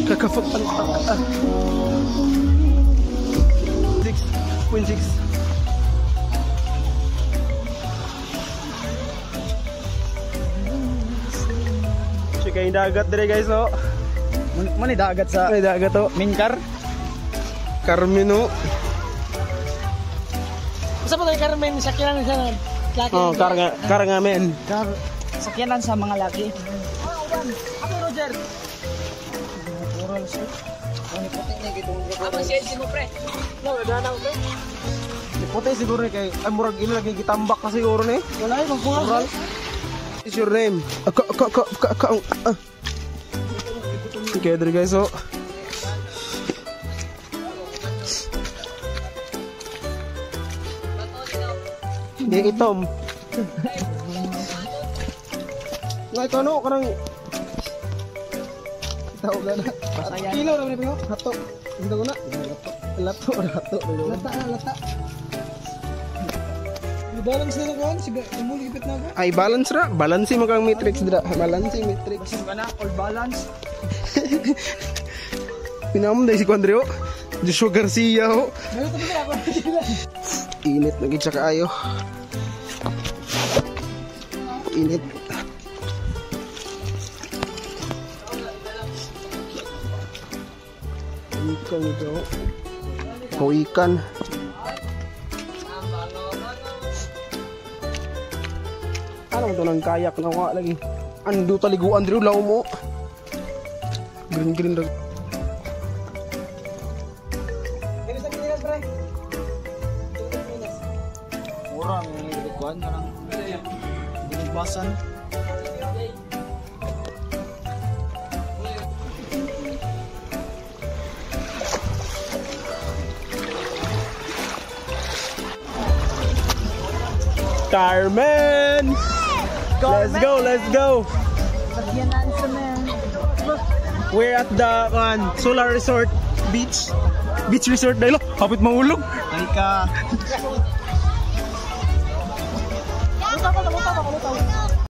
Kakapagpantak. 6.6. Chika yung dagat dire guys, oh. Mani dagat sa May dagat, oh. Minkar. Carmino. Masa pa tayo Carmen, sakyanan siya na laki. Oh, karangamen. Sakyanan sa mga laki. Ako Roger. Oral sir. Ano puti niya gitong. Apa siya mo pre? No, dana ko pre. Puti siguro kay ay murag ino lagi gitambak na siguro ni. Wala yung magkuha. Is your name? Okay, there guys, oh. Di itom. Nga ito ano, karang tao ka na. Kilo na ba ito? Hato. Ito ko na. Lato. Lata. Balance na lang sige, umuli ipit na ba? Ay, balance ra. Balance mo kang matrix dra. Balance matrix. Basin ka na, all balance. Pinamon dahil si Quandrio. Joshua Garcia, oh. Init na gitsa kaayo. Init. Ikan ito. O ikan. Ano ito ng kayak na wala lagi. Ando taliguan dito law mo. Green. Mura may likuan na lang. Dinigbasan. Carmen! Let's go! Sakyanan sa men. We're at the Solar Resort Beach Resort dahil hapit mahulog. Ay ka. Lutaw.